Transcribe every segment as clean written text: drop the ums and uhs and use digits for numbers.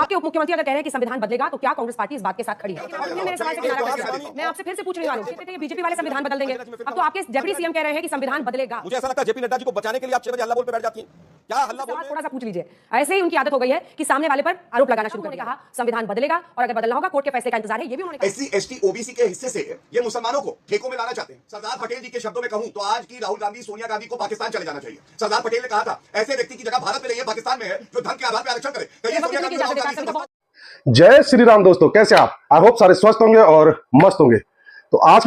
आपके उप मुख्यमंत्री अगर कह रहे हैं कि संविधान बदलेगा तो क्या कांग्रेस पार्टी इस बात के साथ खड़ी है? मेरे सवाल से किनारा कर दिया। मैं आपसे फिर से पूछ रही हूं, कहते हैं बीजेपी वाले संविधान बदल देंगे। अब तो आपके डिप्टी सीएम कह रहे हैं कि संविधान बदलेगा। मुझे ऐसा लगता है जेपी नड्डा जी को बचाने के लिए आप 6 बजे हल्ला बोल पे बैठ जाती हैं। क्या हल्ला बोल? थोड़ा सा पूछ लीजिए। ऐसे ही उनकी आदत हो गई है कि सामने वाले पर आरोप लगाना शुरू कर दिया। कहा संविधान बदलेगा और अगर बदलना होगा कोर्ट के फैसले का इंतजार है, ये भी उन्होंने कहा। एससी एसटी ओबीसी के हिस्से से ये मुसलमानों को ठेकों में लाना चाहते हैं। सरदार पटेल जी के शब्दों में कहूं तो आज की राहुल गांधी सोनिया गांधी को पाकिस्तान चले जाना चाहिए। सरदार पटेल ने कहा था ऐसे व्यक्ति की जगह भारत में नहीं है, पाकिस्तान में है, जो धर्म के आधार पर आरक्षण करे। जय श्री राम दोस्तों, कैसे आप? आई होप सारे स्वस्थ होंगे और मस्त होंगे। तो आज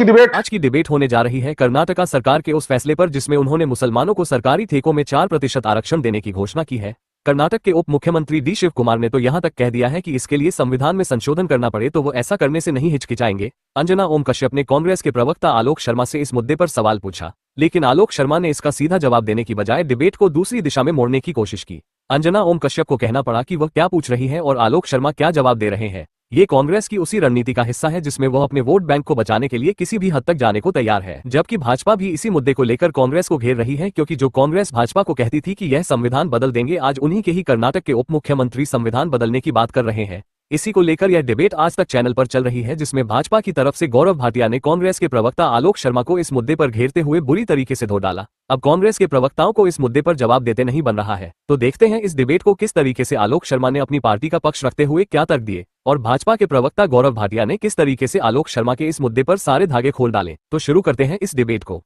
की डिबेट होने जा रही है कर्नाटका सरकार के उस फैसले पर जिसमें उन्होंने मुसलमानों को सरकारी ठेकों में 4% आरक्षण देने की घोषणा की है। कर्नाटक के उप मुख्यमंत्री डी शिव कुमार ने तो यहां तक कह दिया है कि इसके लिए संविधान में संशोधन करना पड़े तो वो ऐसा करने से नहीं हिचकिचाएंगे। अंजना ओम कश्यप ने कांग्रेस के प्रवक्ता आलोक शर्मा से इस मुद्दे पर सवाल पूछा, लेकिन आलोक शर्मा ने इसका सीधा जवाब देने की बजाय डिबेट को दूसरी दिशा में मोड़ने की कोशिश की। अंजना ओम कश्यप को कहना पड़ा कि वह क्या पूछ रही है और आलोक शर्मा क्या जवाब दे रहे हैं। ये कांग्रेस की उसी रणनीति का हिस्सा है जिसमें वह अपने वोट बैंक को बचाने के लिए किसी भी हद तक जाने को तैयार है। जबकि भाजपा भी इसी मुद्दे को लेकर कांग्रेस को घेर रही है, क्योंकि जो कांग्रेस भाजपा को कहती थी कि यह संविधान बदल देंगे, आज उन्हीं के ही कर्नाटक के उप मुख्यमंत्री संविधान बदलने की बात कर रहे हैं। इसी को लेकर यह डिबेट आज तक चैनल पर चल रही है, जिसमें भाजपा की तरफ से गौरव भाटिया ने कांग्रेस के प्रवक्ता आलोक शर्मा को इस मुद्दे पर घेरते हुए बुरी तरीके से धो डाला। अब कांग्रेस के प्रवक्ताओं को इस मुद्दे पर जवाब देते नहीं बन रहा है। तो देखते हैं इस डिबेट को किस तरीके से आलोक शर्मा ने अपनी पार्टी का पक्ष रखते हुए क्या तर्क दिए और भाजपा के प्रवक्ता गौरव भाटिया ने किस तरीके से आलोक शर्मा के इस मुद्दे पर सारे धागे खोल डाले। तो शुरू करते हैं इस डिबेट को।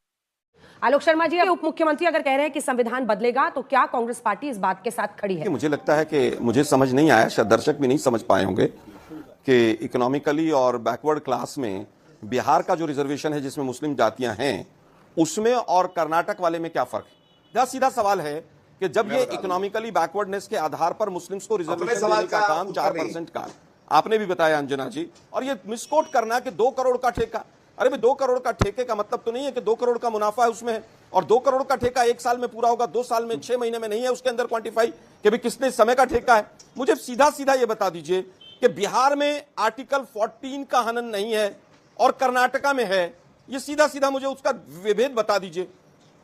आलोक शर्मा जी, उप मुख्यमंत्री अगर कह रहे हैं कि संविधान बदलेगा तो क्या कांग्रेस पार्टी इस बात के साथ खड़ी है? मुझे लगता है कि मुझे समझ नहीं आया, शायद दर्शक भी नहीं समझ पाए होंगे कि इकोनॉमिकली और बैकवर्ड क्लास में बिहार का जो रिजर्वेशन है जिसमें मुस्लिम जातियां हैं उसमें और कर्नाटक वाले में क्या फर्क है। सीधा सवाल है कि जब ये इकोनॉमिकली बैकवर्डनेस के आधार पर मुस्लिम्स को रिजर्वेशन देने का काम 4% का आपने भी बताया अंजना जी, और ये मिसकोट करना कि 2 करोड़ का ठेका। अरे भाई 2 करोड़ का ठेके का मतलब तो नहीं है कि 2 करोड़ का मुनाफा है उसमें है, और 2 करोड़ का ठेका 1 साल में पूरा होगा, 2 साल में, 6 महीने में नहीं है उसके अंदर क्वांटिफाई कि भाई किसने समय का ठेका है। मुझे सीधा सीधा ये बता दीजिए कि बिहार में आर्टिकल 14 का हनन नहीं है और कर्नाटका में है। ये सीधा सीधा मुझे उसका विभेद बता दीजिए।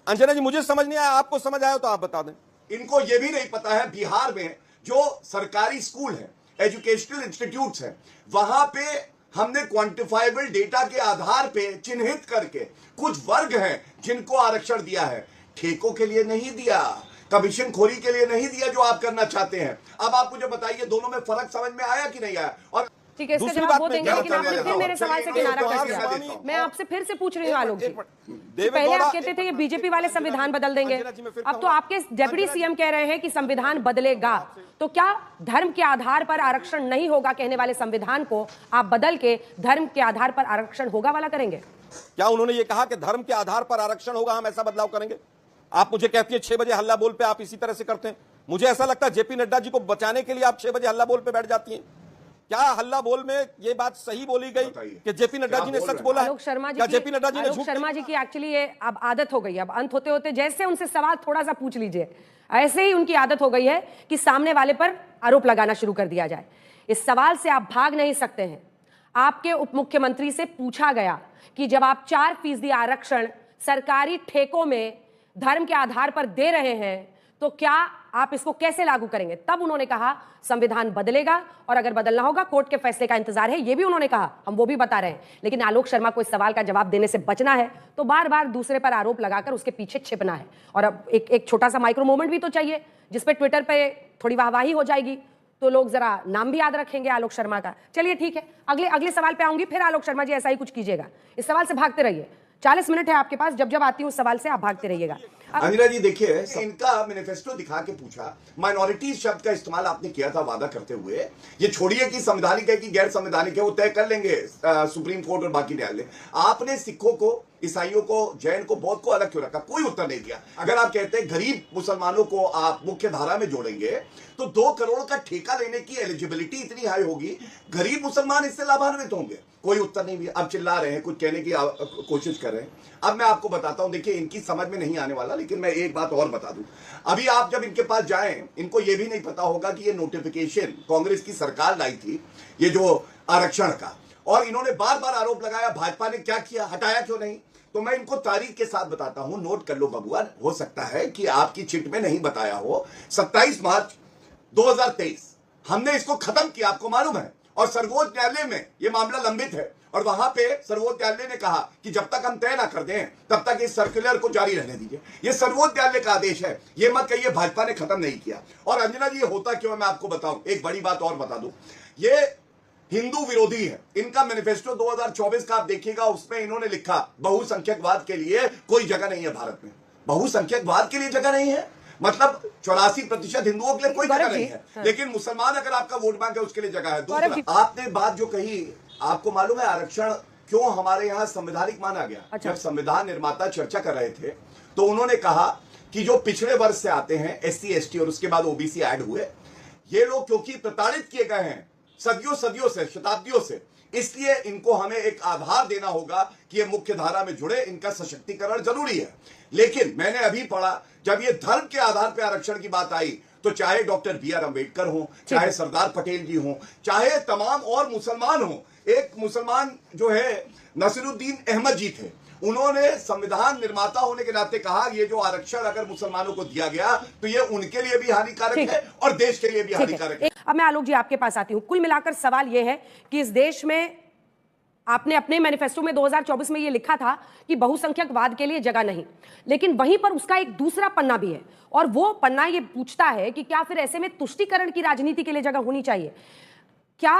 अंजना जी, मुझे समझ नहीं आया, आपको समझ आया तो आप बता दें। इनको यह भी नहीं पता है बिहार में जो सरकारी स्कूल है, एजुकेशनल इंस्टीट्यूट्स है, वहां पे हमने क्वांटिफाइबल डेटा के आधार पे चिन्हित करके कुछ वर्ग हैं जिनको आरक्षण दिया है, ठेकों के लिए नहीं दिया, कमीशन खोरी के लिए नहीं दिया जो आप करना चाहते हैं। अब आप मुझे बताइए दोनों में फर्क समझ में आया कि नहीं आया? और ठीक है, इसका जवाब वो देंगे, लेकिन आपने फिर मेरे सवाल से किनारा कर दिया। मैं आपसे फिर से पूछ रही हूँ आलोक जी, पहले आप कहते थे कि बीजेपी वाले संविधान बदल देंगे, अब तो आपके डिप्टी सीएम कह रहे हैं कि संविधान बदलेगा। तो क्या धर्म के आधार पर आरक्षण नहीं होगा कहने वाले संविधान को आप बदल के धर्म के आधार पर आरक्षण होगा वाला करेंगे? क्या उन्होंने ये कहा कि धर्म के आधार पर आरक्षण होगा, हम ऐसा बदलाव करेंगे? आप मुझे कहती है 6 बजे हल्ला बोल पे आप इसी तरह से करते हैं। मुझे ऐसा लगता है जेपी नड्डा जी को बचाने के लिए आप 6 बजे हल्ला बोल पे बैठ जाती हैं। क्या हल्ला बोल में ये बात सही बोली गई कि जेपी नड्डा जी ने सच बोला है? आलोक शर्मा जी, क्या जेपी नड्डा जी ने झूठ? शर्मा जी की एक्चुअली ये अब आदत हो गई है, अब अंत होते होते जैसे उनसे सवाल थोड़ा सा पूछ लीजिए, ऐसे ही उनकी आदत हो गई है कि सामने वाले पर आरोप लगाना शुरू कर दिया जाए। इस सवाल से आप भाग नहीं सकते हैं। आपके उप मुख्यमंत्री से पूछा गया कि जब आप 4% आरक्षण सरकारी ठेकों में धर्म के आधार पर दे रहे हैं तो क्या आप इसको कैसे लागू करेंगे? तब उन्होंने कहा संविधान बदलेगा और अगर बदलना होगा कोर्ट के फैसले का इंतजार है, ये भी उन्होंने कहा, हम वो भी बता रहे हैं। लेकिन आलोक शर्मा को इस सवाल का जवाब देने से बचना है तो बार बार दूसरे पर आरोप लगाकर उसके पीछे छिपना है। और अब एक छोटा सा माइक्रो मोमेंट भी तो चाहिए जिसपे ट्विटर पे थोड़ी वाहवाही हो जाएगी तो लोग जरा नाम भी याद रखेंगे आलोक शर्मा का। चलिए ठीक है, अगले सवाल पे आऊंगी, फिर आलोक शर्मा जी ऐसा ही कुछ कीजिएगा। इस सवाल से भागते रहिए, 40 मिनट है आपके पास, जब जब आती हूँ उस सवाल से आप भागते रहिएगा। अंजना जी देखिए, इनका मैनिफेस्टो दिखा के पूछा, माइनॉरिटीज शब्द का इस्तेमाल आपने किया था वादा करते हुए, ये छोड़िए कि संवैधानिक है कि गैर संवैधानिक है, वो तय कर लेंगे सुप्रीम कोर्ट और बाकी न्यायालय। आपने सिखों को, ईसाइयों को, जैन को, बौद्ध को अलग क्यों रखा? कोई उत्तर नहीं दिया। अगर आप कहते हैं गरीब मुसलमानों को आप मुख्य धारा में जोड़ेंगे तो 2 करोड़ का ठेका लेने की एलिजिबिलिटी इतनी हाई होगी, गरीब मुसलमान इससे लाभान्वित होंगे। कोई उत्तर नहीं दिया। अब चिल्ला रहे हैं, कुछ कहने की कोशिश कर रहे हैं। अब मैं आपको बताता हूं, देखिए इनकी समझ में नहीं आने वाला, लेकिन मैं एक बात और बता दूं। अभी आप जब इनके पास जाएं, इनको यह भी नहीं पता होगा कि ये नोटिफिकेशन कांग्रेस की सरकार लाई थी, ये जो आरक्षण का, और इन्होंने बार बार आरोप लगाया भाजपा ने क्या किया, हटाया क्यों नहीं? तो मैं इनको तारीख के साथ बताता हूं, नोट कर लो बबुआ, हो सकता है कि आपकी चिट में नहीं बताया हो। 27 मार्च 2023 हमने इसको खत्म किया, आपको मालूम है। और सर्वोच्च न्यायालय में यह मामला लंबित है और वहां पे सर्वोच्च न्यायालय ने कहा कि जब तक हम तय ना कर दें तब तक इस सर्कुलर को जारी रहने दीजिए। यह सर्वोच्च न्यायालय का आदेश है, यह मत कहिए भाजपा ने खत्म नहीं किया। और अंजना जी, ये होता क्यों है मैं आपको बताऊं, एक बड़ी बात और बता दूं, ये हिंदू विरोधी है। इनका मैनिफेस्टो 2024 का आप देखिएगा, उसमें इन्होंने लिखा बहुसंख्यकवाद के लिए कोई जगह नहीं है भारत में। बहुसंख्यकवाद के लिए जगह नहीं है, मतलब 84% हिंदुओं के लिए कोई जगह नहीं है, लेकिन मुसलमान अगर आपका वोट बैंक है उसके लिए जगह है। दूसरा, आपने बात जो कही, आपको मालूम है आरक्षण क्यों हमारे यहाँ संवैधानिक माना गया? अच्छा। जब संविधान निर्माता चर्चा कर रहे थे तो उन्होंने कहा कि जो पिछड़े वर्ग से आते हैं, SC ST और उसके बाद OBC ऐड हुए, ये लोग क्योंकि प्रताड़ित किए गए हैं सदियों से, शताब्दियों से, इसलिए इनको हमें एक आधार देना होगा कि ये मुख्य धारा में जुड़े, इनका सशक्तिकरण जरूरी है। लेकिन मैंने अभी पढ़ा, जब ये धर्म के आधार पर आरक्षण की बात आई तो चाहे डॉक्टर BR अम्बेडकर हो, चाहे सरदार पटेल जी हो, चाहे तमाम और मुसलमान हो, एक मुसलमान जो है नसीरुद्दीन अहमद जी थे, उन्होंने संविधान निर्माता होने के नाते कहा ये जो आरक्षण अगर मुसलमानों को दिया गया तो ये उनके लिए भी हानिकारक है और देश के लिए भी हानिकारक है। अब मैं आलोक जी आपके पास आती हूं। कुल मिलाकर सवाल यह है कि इस देश में आपने अपने मैनिफेस्टो में 2024 में यह लिखा था कि बहुसंख्यकवाद के लिए जगह नहीं, लेकिन वहीं पर उसका एक दूसरा पन्ना भी है और वो पन्ना ये पूछता है कि क्या फिर ऐसे में तुष्टीकरण की राजनीति के लिए जगह होनी चाहिए? क्या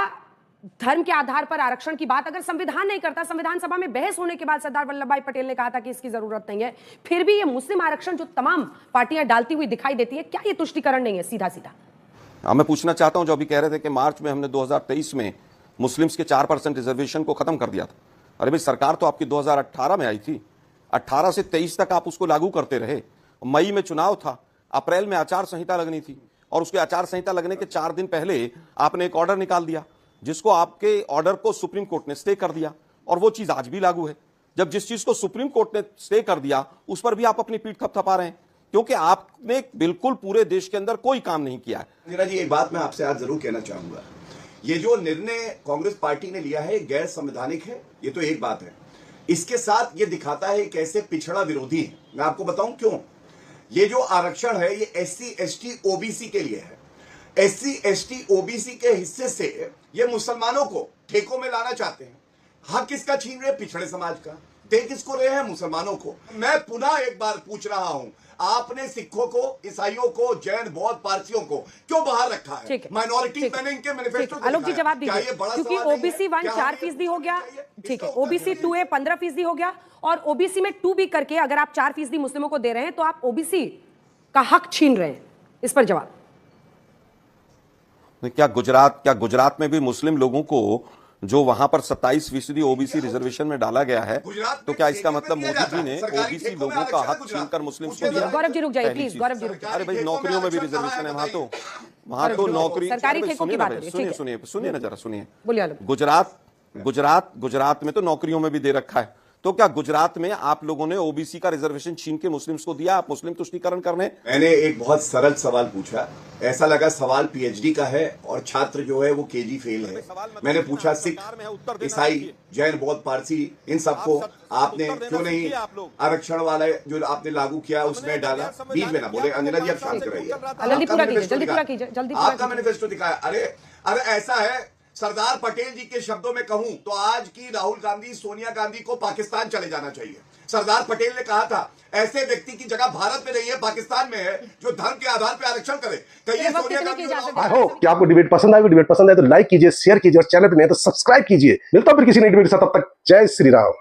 धर्म के आधार पर आरक्षण की बात अगर संविधान नहीं करता, संविधान सभा में बहस होने के बाद सरदार वल्लभ भाई पटेल ने कहा था कि इसकी जरूरत नहीं है, फिर भी ये मुस्लिम आरक्षण जो तमाम पार्टियां डालती हुई दिखाई देती है, क्या ये तुष्टीकरण नहीं है? सीधा सीधा मैं पूछना चाहता हूं, जो अभी कह रहे थे कि मार्च में हमने 2023 में मुस्लिम्स के 4% रिजर्वेशन को खत्म कर दिया था। अरे भाई, सरकार तो आपकी 2018 में आई थी, 18 से 23 तक आप उसको लागू करते रहे। मई में चुनाव था, अप्रैल में आचार संहिता लगनी थी और उसके आचार संहिता लगने के 4 दिन पहले आपने एक ऑर्डर निकाल दिया, जिसको आपके ऑर्डर को सुप्रीम कोर्ट ने स्टे कर दिया और वो चीज आज भी लागू है। जब जिस चीज को सुप्रीम कोर्ट ने स्टे कर दिया उस पर भी आप अपनी पीठ थपथपा रहे हैं, क्योंकि आपने बिल्कुल पूरे देश के अंदर कोई काम नहीं किया है। मीरा जी, एक बात मैं आपसे आज जरूर कहना चाहूंगा, ये जो निर्णय कांग्रेस पार्टी ने लिया है गैर संवैधानिक है, ये तो एक बात है। इसके साथ ये दिखाता है कैसे पिछड़ा विरोधी है। मैं आपको बताऊं क्यों। ये जो आरक्षण है ये SC ST OBC के लिए है। SC ST OBC के हिस्से से ये मुसलमानों को ठेकों में लाना चाहते हैं। हक किसका छीन रहे? पिछड़े समाज का। दे किसको रहे हैं? मुसलमानों को। मैं पुनः एक बार पूछ रहा हूं, आपने सिखों को, ईसाइयों को, जैन, बौद्ध, पारसियों को क्यों बाहर रखा है? माइनॉरिटी मैंने इनके मैनिफेस्टो आलोक जी जवाब दीजिए, क्योंकि OBC 1 4% हो गया, ठीक है, OBC 2A 15% हो गया और OBC में 2B करके अगर आप 4% मुस्लिमों को दे रहे हैं तो आप OBC का हक छीन रहे हैं। इस पर जवाब। क्या गुजरात में भी मुस्लिम लोगों को जो वहां पर 27% OBC रिजर्वेशन में डाला गया है, तो क्या इसका मतलब मोदी जी ने OBC लोगों का हक छीनकर मुस्लिम को दिया? गौरव जी रुक जाइए प्लीज, गौरव जी रुक जाइए। अरे भाई, नौकरियों में भी रिजर्वेशन है वहां तो नौकरी, सरकारी ठेकों की बात हो रही है। सुनिए ना जरा, सुनिए। बोलिए। गुजरात में तो नौकरियों में भी दे रखा है, तो क्या गुजरात में आप लोगों ने OBC का रिजर्वेशन छीन के मुस्लिम्स को दिया? आप मुस्लिम तुष्टीकरण करने? मैंने एक बहुत सरल सवाल पूछा, ऐसा लगा सवाल PhD का है और छात्र जो है वो KG फेल है। मैंने पूछा सिख, ईसाई, जैन, बौद्ध, पारसी, इन सबको आपने क्यों नहीं आरक्षण वाला जो आपने लागू किया उसमें डाला? बीच में ना बोले। अंजना जी, आप शांत रहिए, आपका मैनिफेस्टो दिखाया। अरे ऐसा है, सरदार पटेल जी के शब्दों में कहूं तो आज की राहुल गांधी, सोनिया गांधी को पाकिस्तान चले जाना चाहिए। सरदार पटेल ने कहा था ऐसे व्यक्ति की जगह भारत में नहीं है, पाकिस्तान में है, जो धर्म के आधार पर आरक्षण करे। कहिए सोनिया गांधी। आई होप कि आपको डिबेट पसंद आएगी। डिबेट पसंद आए तो लाइक कीजिए, शेयर कीजिए और चैनल पर नहीं है तो सब्सक्राइब कीजिए। मिलता हूं फिर किसी नई डिबेट के साथ, तब तक जय श्री राम।